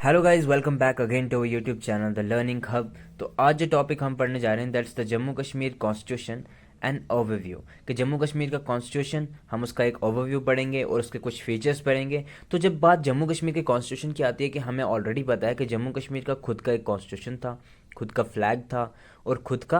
Hello guys, welcome back again to YouTube channel the learning hub. तो आज जो topic हम पढ़ने जा रहे हैं that's the Jammu Kashmir constitution and overview. कि जम्मू कश्मीर का कॉन्स्टिट्यूशन, हम उसका एक ओवरव्यू पढ़ेंगे और उसके कुछ फीचर्स पढ़ेंगे। तो जब बात जम्मू कश्मीर के कॉन्स्टिट्यूशन की आती है कि हमें ऑलरेडी पता है कि जम्मू कश्मीर का खुद का एक कॉन्स्टिट्यूशन था, खुद का फ्लैग था और खुद का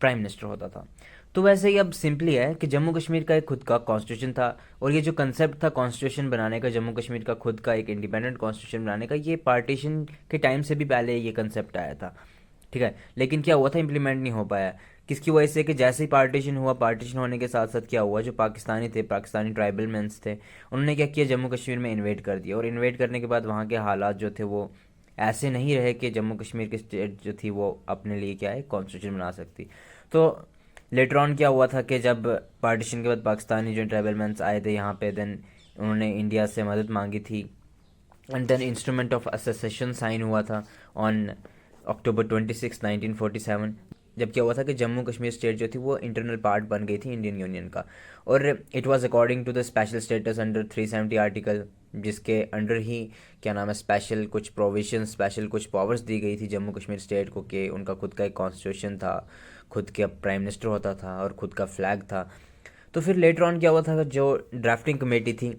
प्राइम मिनिस्टर होता था। तो वैसे ही अब सिंपली है कि जम्मू कश्मीर का एक खुद का कॉन्स्टिट्यूशन था और ये जो कंसेप्ट था कॉन्स्टिट्यूशन बनाने का, जम्मू कश्मीर का खुद का एक इंडिपेंडेंट कॉन्स्टिट्यूशन बनाने का, ये पार्टीशन के टाइम से भी पहले ये कंसेप्ट आया था। ठीक है, लेकिन क्या हुआ था, इम्प्लीमेंट नहीं हो पाया। किसकी वजह से? कि जैसे ही पार्टीशन हुआ, पार्टीशन होने के साथ साथ क्या हुआ, जो पाकिस्तानी थे, पाकिस्तानी ट्राइबल मेंस थे, उन्होंने क्या किया, जम्मू कश्मीर में इन्वेट कर दिया। और इन्वेट करने के बाद वहाँ के हालात जो थे वो ऐसे नहीं रहे कि जम्मू कश्मीर की स्टेट जो थी वो अपने लिए क्या है कॉन्स्टिट्यूशन बना सकती। तो लेटर ऑन क्या हुआ था कि जब पार्टीशन के बाद पाकिस्तानी जो ट्राइबल मैंस आए थे यहाँ पे, देन उन्होंने इंडिया से मदद मांगी थी and then instrument of association sign हुआ था ऑन October 26, 1947। जब क्या हुआ था कि जम्मू कश्मीर स्टेट जो थी वो इंटरनल पार्ट बन गई थी इंडियन यूनियन का। और it was according to the special status under 370 article, जिसके अंडर ही क्या नाम है स्पेशल कुछ प्रोविजन, स्पेशल कुछ पावर्स दी गई थी जम्मू कश्मीर स्टेट को कि उनका खुद का एक कॉन्स्टिट्यूशन था, खुद का प्राइम मिनिस्टर होता था और खुद का फ्लैग था। तो फिर लेटर ऑन क्या हुआ था, जो ड्राफ्टिंग कमेटी थी,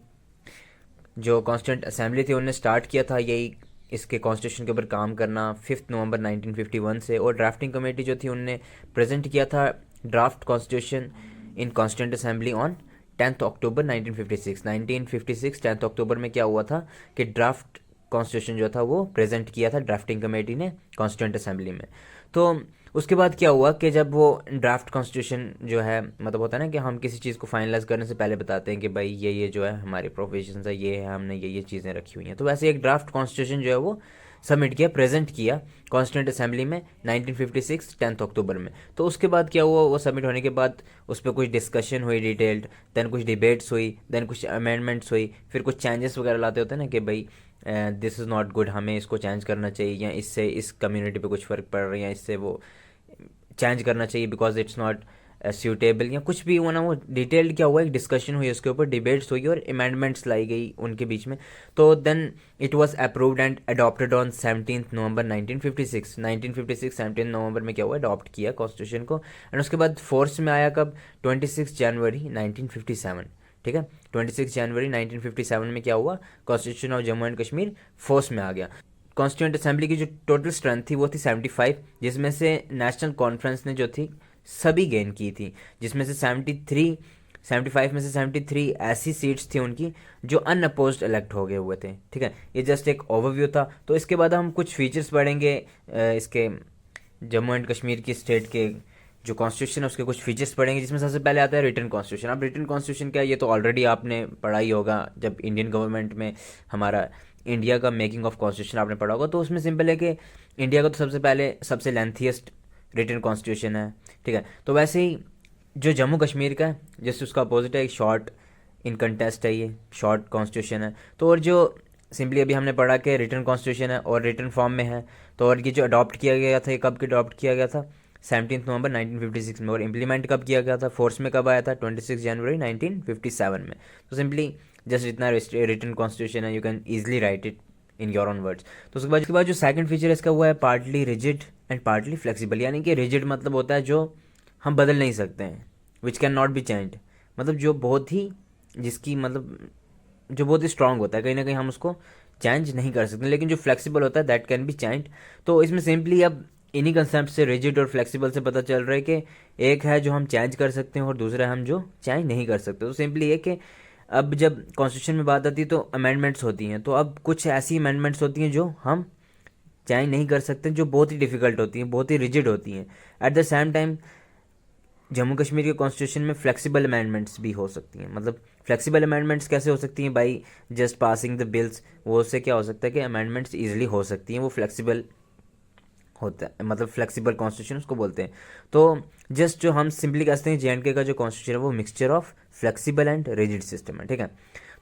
जो कॉन्स्टिट्यूंट असेंबली थी, उन्होंने स्टार्ट किया था यही इसके कॉन्स्टिट्यूशन के ऊपर काम करना 5 नवंबर 1951 से। और ड्राफ्टिंग कमेटी जो थी उनने प्रेजेंट किया था draft constitution in constituent assembly on 10 अक्टूबर 1956। 1956 10 अक्टूबर में क्या हुआ था कि ड्राफ्ट कॉन्स्टिट्यूशन जो था वो प्रेजेंट किया था ड्राफ्टिंग कमेटी ने कॉन्स्टिट्यूंट असेंबली में। तो उसके बाद क्या हुआ कि जब वो ड्राफ्ट कॉन्स्टिट्यूशन जो है, मतलब होता है ना कि हम किसी चीज़ को फाइनलाइज करने से पहले बताते हैं कि भाई ये जो है हमारे प्रोविजंस है, ये है, हमने ये चीज़ें रखी हुई हैं। तो वैसे एक ड्राफ्ट कॉन्स्टिट्यूशन जो है वो सबमिट किया, प्रेजेंट किया कॉन्स्टिट्यूंट असेंबली में 1956 10 अक्टूबर में। तो उसके बाद क्या हुआ, वो सबमिट होने के बाद उस पर कुछ डिस्कशन हुई डिटेल्ड, देन कुछ डिबेट्स हुई, देन कुछ अमेंडमेंट्स हुई, फिर कुछ चेंजेस वगैरह लाते होते हैं ना कि भाई दिस इज़ नॉट गुड, हमें इसको चेंज करना चाहिए, या इससे इस कम्युनिटी पे कुछ फ़र्क पड़ रहा है, या इससे वो चेंज करना चाहिए बिकॉज इट्स नॉट सूटेबल, या कुछ भी हुआ ना, वो डिटेल्ड क्या हुआ, एक डिस्कशन हुई उसके ऊपर, डिबेट्स हुई और अमेंडमेंट्स लाई गई उनके बीच में। तो then it was approved and adopted on 17 November 1956। 1956 17 नवंबर में क्या हुआ, अडॉप्ट किया कॉन्स्टिट्यूशन को। एंड उसके बाद फोर्स में आया कब, 26 जनवरी 1957। ठीक है, 26 जनवरी 1957 में क्या हुआ, constitution of Jammu and Kashmir force में आ गया। कॉन्स्टिट्यूंट असेंबली की जो टोटल स्ट्रेंथ थी वो थी 75, जिसमें से नेशनल कॉन्फ्रेंस ने जो थी सभी गेन की थी, जिसमें से 75 में से 73 ऐसी सीट्स थी उनकी जो अनअपोज्ड इलेक्ट हो गए हुए थे। ठीक है, ये जस्ट एक ओवरव्यू था। तो इसके बाद हम कुछ फीचर्स पढ़ेंगे इसके जम्मू एंड कश्मीर की स्टेट के जो कॉन्स्टिट्यूशन है उसके कुछ फीचर्स पढ़ेंगे, जिसमें सबसे पहले आता है रिटन कॉन्स्टिट्यूशन। अब रिटन कॉन्स्टिट्यूशन क्या है, ये तो ऑलरेडी आपने पढ़ा ही होगा, जब इंडियन गवर्नमेंट में हमारा इंडिया का मेकिंग ऑफ कॉन्स्टिट्यूशन आपने पढ़ा होगा। तो उसमें सिंपल है कि इंडिया का तो सबसे पहले सबसे लेंथीएस्ट रिटन कॉन्स्टिट्यूशन है। ठीक है, तो वैसे ही जो जम्मू कश्मीर का है जैसे उसका अपोजिट है, एक शॉर्ट इन कंटेस्ट है, ये शॉर्ट कॉन्स्टिट्यूशन है। तो और जो सिंपली अभी हमने पढ़ा कि रिटन कॉन्स्टिट्यूशन है और रिटन फॉर्म में है। तो और ये जो अडॉप्ट किया गया था, ये कब के अडॉप्ट किया गया था, 17 नवंबर 1956 में। और इम्प्लीमेंट कब किया गया था, फोर्स में कब आया था, 26 जनवरी 1957 में। तो सिंपली जस्ट जितना रिटन कॉन्स्टिट्यूशन है you can easily right it in your own words. तो उसके बाद जो सेकंड फीचर है इसका हुआ है partly rigid and partly flexible. यानी कि रिजिड मतलब होता है जो हम बदल नहीं सकते हैं, which can not be change, मतलब जो बहुत ही जिसकी मतलब जो बहुत ही स्ट्रांग होता है, कहीं ना कहीं हम उसको चेंज नहीं कर सकते। लेकिन जो फ्लेक्सिबल होता है दैट कैन बी चेंज। तो इसमें सिंपली अब इन्हीं कंसेप्ट से रिजिड और फ्लेक्सिबल से पता चल रहा है कि एक है जो हम चेंज कर सकते हैं और दूसरा हम जो चेंज नहीं कर सकते। तो सिंपली ये कि अब जब कॉन्स्टिट्यूशन में बात आती है तो अमेंडमेंट्स होती हैं, तो अब कुछ ऐसी अमेंडमेंट्स होती हैं जो हम चेंज नहीं कर सकते, जो बहुत ही डिफ़िकल्ट होती हैं, बहुत ही रिजिड होती हैं। At the same time Jammu Kashmir के कॉन्स्टिट्यूशन में फ्लेक्सिबल अमेंडमेंट्स भी हो सकती हैं। मतलब फ्लेक्सिबल अमेंडमेंट्स कैसे हो सकती हैं, by just passing the bills. वो उससे क्या हो सकता है कि अमेंडमेंट्स ईजिली हो सकती हैं, वो फ्लेक्सिबल होता है, मतलब फ्लेक्सिबल कॉन्स्टिट्यूशन उसको बोलते हैं। तो जस्ट जो हम सिंपली कहते हैं जेएंडके का जो कॉन्स्टिट्यूशन है वो mixture of flexible and rigid system है। ठीक है,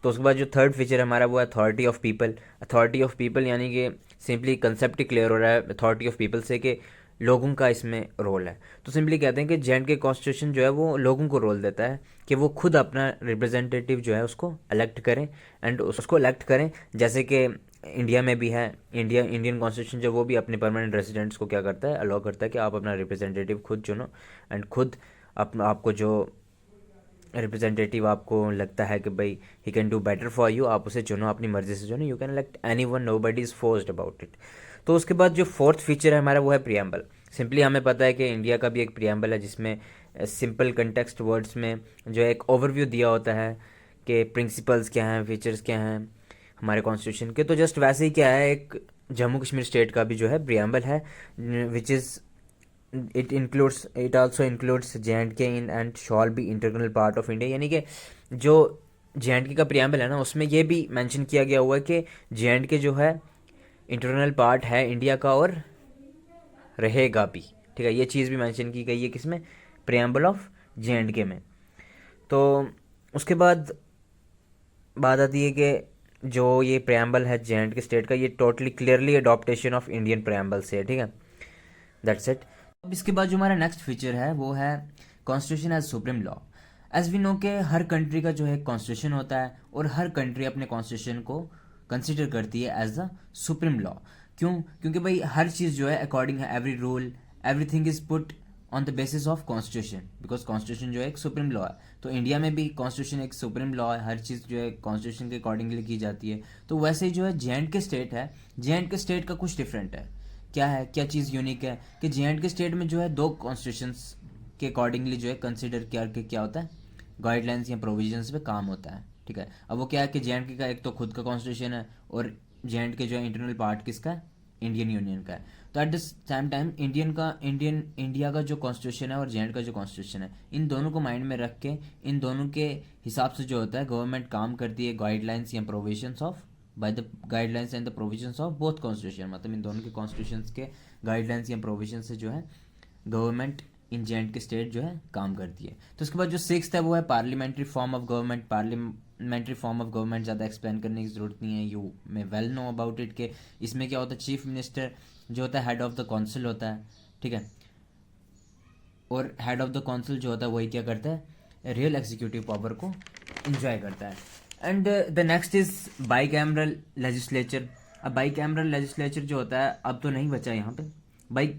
तो उसके बाद जो थर्ड फीचर है हमारा वो है authority of people. Authority of people यानी कि सिंपली कंसेप्ट ही क्लियर हो रहा है अथॉरिटी ऑफ पीपल से कि लोगों का इसमें रोल है। तो सिंपली कहते हैं कि जेएंडके कॉन्स्टिट्यूशन जो है वो लोगों को रोल देता है कि वो खुद अपना रिप्रेजेंटेटिव जो है उसको इलेक्ट करें एंड उसको इलेक्ट करें। जैसे कि इंडिया में भी है। इंडियन कॉन्स्टिट्यूशन जो वो भी अपने परमानेंट रेजिडेंट्स को क्या करता है, अलाउ करता है कि आप अपना रिप्रेजेंटेटिव खुद चुनो, एंड खुद अपना आपको जो रिप्रेजेंटेटिव आपको लगता है कि भाई he can do better for you, आप उसे चुनो, अपनी मर्जी से चुनो। You can elect anyone, nobody is forced about it. तो उसके बाद जो फोर्थ फीचर है हमारा वो है प्रियम्बल। सिंपली हमें पता है कि इंडिया का भी एक प्रियम्बल है जिसमें सिंपल कंटेक्स्ट वर्ड्स में जो एक ओवरव्यू दिया होता है कि प्रिंसिपल्स क्या हैं, फीचर्स क्या हैं हमारे कॉन्स्टिट्यूशन के। तो जस्ट वैसे ही क्या है, एक जम्मू कश्मीर स्टेट का भी जो है प्रियम्बल है, which is it also includes JNK in and shawl B internal part of India. यानी कि जो JNK का प्रियम्बल है ना, उसमें ये भी मेंशन किया गया हुआ है कि JNK जो है इंटरनल पार्ट है इंडिया का और रहेगा भी। ठीक है, ये चीज़ भी मेंशन की गई है किसमें, प्रियम्बल ऑफ JNK में। तो उसके बाद बात आती है कि जो ये प्रियम्बल है JNK स्टेट का, ये totally clearly adaptation of Indian preamble से है। ठीक है, दैट्स इट। अब इसके बाद जो हमारा नेक्स्ट फीचर है वो है constitution as supreme law. As we know के हर कंट्री का जो है कॉन्स्टिट्यूशन होता है और हर कंट्री अपने कॉन्स्टिट्यूशन को कंसिडर करती है एज द सुप्रीम लॉ। क्यों? क्योंकि भाई हर चीज़ जो है अकॉर्डिंग है, every rule everything is put on the basis of constitution, because constitution जो है एक सुप्रीम लॉ है। तो इंडिया में भी कॉन्स्टिट्यूशन एक सुप्रीम लॉ है, हर चीज़ जो है कॉन्स्टिट्यूशन के अकॉर्डिंगली की जाती है। तो वैसे ही जो है JNK स्टेट है, JNK स्टेट का कुछ डिफरेंट है। क्या है, क्या चीज़ यूनिक है कि JNK स्टेट में जो है दो कॉन्स्टिट्यूशंस के अकॉर्डिंगली जो है कंसिडर किया कि क्या होता है, गाइडलाइंस या प्रोविजंस पे काम होता है। ठीक है, अब वो क्या है कि JNK का एक तो खुद का कॉन्स्टिट्यूशन है और JNK जो है इंटरनल पार्ट किसका है, इंडियन यूनियन का है। तो at the same time India का जो कॉन्स्टिट्यूशन है और JNK का जो कॉन्स्टिट्यूशन है, इन दोनों को माइंड में रख के इन दोनों के हिसाब से जो होता है गवर्नमेंट काम करती है गाइडलाइंस या provisions of by the guidelines and the provisions of both constitution. मतलब इन दोनों के कॉन्स्टिट्यूशंस के गाइडलाइंस या प्रोविजन से जो है गवर्नमेंट इन JNK स्टेट जो है काम करती है। तो उसके बाद जो सिक्स्थ है वो है parliamentary form of government. Parliamentary form of government ज़्यादा एक्सप्लेन करने की जरूरत नहीं है, you may well know about it के इसमें क्या होता है, चीफ मिनिस्टर जो होता है हेड ऑफ द काउंसिल होता है। ठीक है, और हेड ऑफ द काउंसिल जो होता है वही क्या करता है, रियल एग्जीक्यूटिव पावर को इंजॉय करता है। And the next is by cameral legislature. अब बाई कैमरल लेजिस्लेचर जो होता है अब तो नहीं बचा यहाँ पे बाई,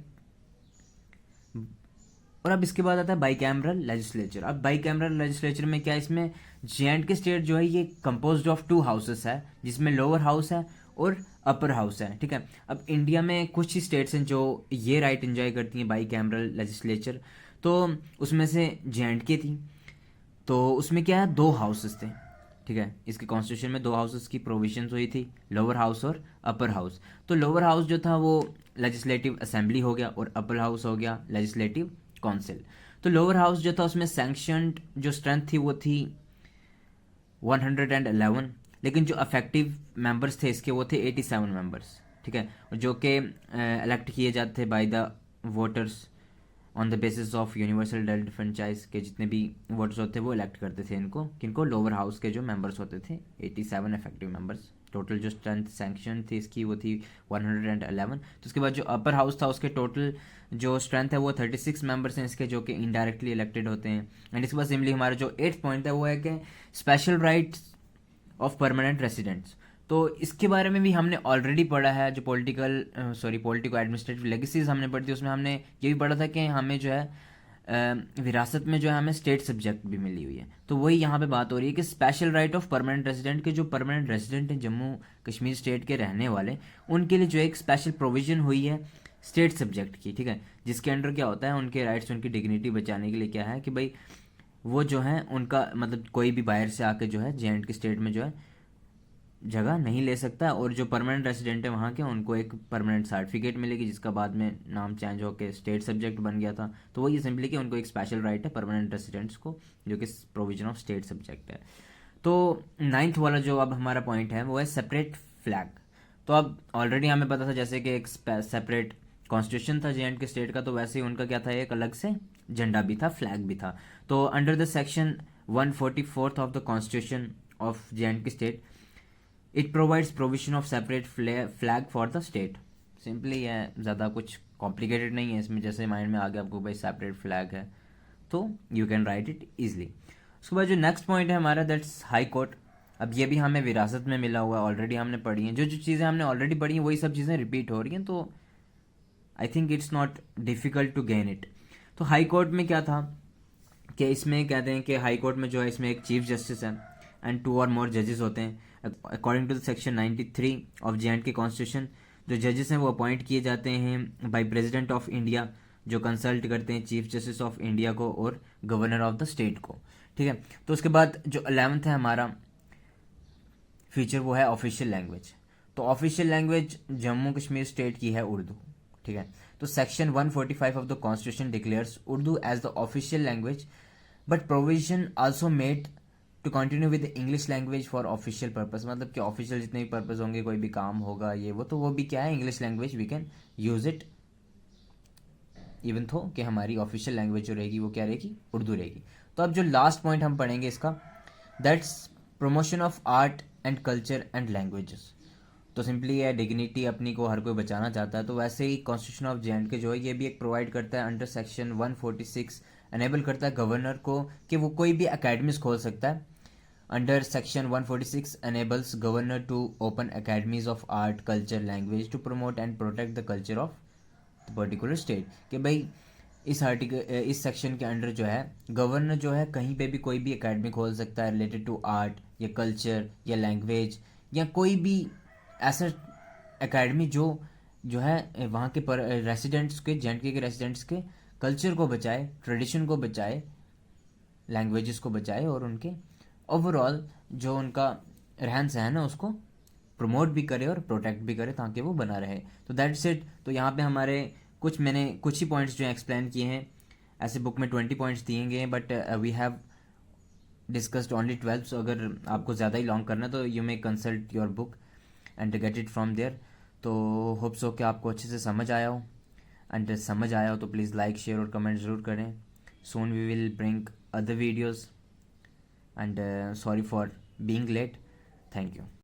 और अब इसके बाद आता है बाई कैमरल लेजिस्लेचर। अब बाई कैमरल लेजिस्लेचर में क्या है, इसमें JNK स्टेट जो है ये कंपोज्ड ऑफ 2 हाउसेस है, जिसमें लोअर हाउस है और अपर हाउस है। ठीक है, अब इंडिया में कुछ ही स्टेट्स हैं जो ये राइट एंजॉय करती हैं बाई कैमरल लेजिस्लेचर। तो उसमें से JNK थी, तो उसमें क्या है, 2 हाउसेस थे। ठीक है, इसके कॉन्स्टिट्यूशन में 2 हाउसेस की प्रोविजंस हुई थी, लोअर हाउस और अपर हाउस। तो लोअर हाउस जो था वो लेजिस्लेटिव असेंबली हो गया और अपर हाउस हो गया लेजिस्लेटिव काउंसिल। तो लोअर हाउस जो था उसमें सैंक्शनड जो स्ट्रेंथ थी वो थी 111, लेकिन जो अफेक्टिव मेंबर्स थे इसके वो थे 87 मेंबर्स। ठीक है, जो कि इलेक्ट किए जाते थे by the voters on the basis of universal direct franchise के जितने भी वोटर्स होते हैं वो इलेक्ट करते थे इनको, किनको, लोअर हाउस के जो मेंबर्स होते थे 87 इफेक्टिव मेंबर्स। टोटल जो स्ट्रेंथ सैंक्शन थी इसकी वो थी 111। तो उसके बाद जो अपर हाउस था उसके टोटल जो स्ट्रेंथ है वो 36 मेंबर्स हैं इसके, जो कि इनडायरेक्टली इलेक्टेड होते हैं। एंड इसके बाद सिंपली हमारा जो 8th पॉइंट है वो है कि special rights of permanent residents. तो इसके बारे में भी हमने ऑलरेडी पढ़ा है, जो पॉलिटिको एडमिनिस्ट्रेटिव लेगेसीज हमने पढ़ी थी उसमें हमने ये भी पढ़ा था कि हमें जो है विरासत में जो है हमें स्टेट सब्जेक्ट भी मिली हुई है। तो वही यहाँ पे बात हो रही है कि special right of permanent resident के, जो परमानेंट रेजिडेंट हैं जम्मू कश्मीर स्टेट के रहने वाले, उनके लिए जो एक स्पेशल प्रोविजन हुई है स्टेट सब्जेक्ट की। ठीक है, जिसके अंडर क्या होता है, उनके राइट्स उनकी डिग्निटी बचाने के लिए क्या है कि भाई वो जो है उनका मतलब कोई भी बाहर से आके जो है JNK स्टेट में जो है जगह नहीं ले सकता, और जो परमानेंट रेसिडेंट है वहाँ के उनको एक परमानेंट सर्टिफिकेट मिलेगी जिसका बाद में नाम चेंज होकर स्टेट सब्जेक्ट बन गया था। तो वही सिंपली कि उनको एक स्पेशल राइट है परमानेंट रेसिडेंट्स को, जो कि प्रोविजन ऑफ स्टेट सब्जेक्ट है। तो 9th वाला जो अब हमारा पॉइंट है वो है सेपरेट फ्लैग। तो अब ऑलरेडी हमें पता था जैसे कि एक सेपरेट कॉन्स्टिट्यूशन था JNK स्टेट का, तो वैसे ही उनका क्या था, एक अलग से झंडा भी था, फ्लैग भी था। तो under the section 144 of the constitution of JNK state it provides provision of separate flag for the state. Simply है, ज़्यादा कुछ कॉम्प्लिकेटेड नहीं है इसमें, जैसे माइंड में आ गया आपको भाई सेपरेट फ्लैग है तो you can write it easily. उसके बाद जो नेक्स्ट पॉइंट है हमारा दैट्स हाई कोर्ट। अब ये भी हमें विरासत में मिला हुआ है, ऑलरेडी हमने पढ़ी हैं, जो जो चीज़ें हमने ऑलरेडी पढ़ी हैं वही सब चीज़ें रिपीट हो रही हैं, तो I think it's not difficult to gain it. तो हाई कोर्ट में क्या था कि इसमें कहते हैं कि हाई कोर्ट में जो है इसमें एक चीफ जस्टिस है एंड 2 और मोर जजेस होते हैं। According to the section 93 of J and K constitution, जो जजेस हैं वो अपॉइंट किए जाते हैं बाय प्रेसिडेंट ऑफ इंडिया, जो कंसल्ट करते हैं चीफ जस्टिस ऑफ इंडिया को और गवर्नर ऑफ द स्टेट को। ठीक है, तो उसके बाद जो 11th है हमारा फीचर, वो है ऑफिशियल लैंग्वेज। तो official language Jammu Kashmir state की है उर्दू। ठीक है, तो section 145 of the constitution declares Urdu as the official language, but provision also made to continue with English language for official purpose. मतलब कि ऑफिशियल जितने भी पर्पस होंगे, कोई भी काम होगा ये वो, तो वो भी क्या है, English language we can use it even though कि हमारी ऑफिशियल लैंग्वेज जो रहेगी वो क्या रहेगी, उर्दू रहेगी। तो अब जो लास्ट पॉइंट हम पढ़ेंगे इसका, that's promotion of art and culture and languages. तो सिंपली है डिग्निटी अपनी को हर कोई बचाना चाहता है, तो वैसे ही कॉन्स्टिट्यूशन ऑफ जे.एंड.के जो है ये भी एक प्रोवाइड करता है अंडर सेक्शन 146, एनेबल करता है गवर्नर को कि वो कोई भी अकेडमीज खोल सकता है। Under section 146 enables governor to open academies of art, culture, language to promote and protect the culture of the particular state। कि भाई इस आर्टिकल इस सेक्शन के अंडर जो है गवर्नर जो है कहीं पे भी कोई भी एकेडमी खोल सकता है रिलेटेड टू आर्ट या कल्चर या लैंग्वेज या कोई भी ऐसा एकेडमी जो जो है वहाँ के रेसिडेंट्स के, जे.एंड.के के रेसिडेंट्स के कल्चर को बचाए, ट्रेडिशन को बचाए, लैंग्वेजेस को बचाए और उनके ओवरऑल जो उनका रहन सहन है उसको प्रमोट भी करे और प्रोटेक्ट भी करे ताकि वो बना रहे। तो दैट्स इट। तो यहाँ पे हमारे मैंने कुछ ही पॉइंट्स जो हैं एक्सप्लेन किए हैं। ऐसे बुक में 20 पॉइंट्स दिए गए हैं, but we have discussed only 12। So अगर आपको ज़्यादा ही लॉन्ग करना है तो you may consult your book and get it from there. तो होप सो कि आपको अच्छे से समझ आया हो, एंड समझ आया हो तो प्लीज़ लाइक, शेयर और कमेंट ज़रूर करें। Soon we will bring other videos, and sorry for being late. Thank you.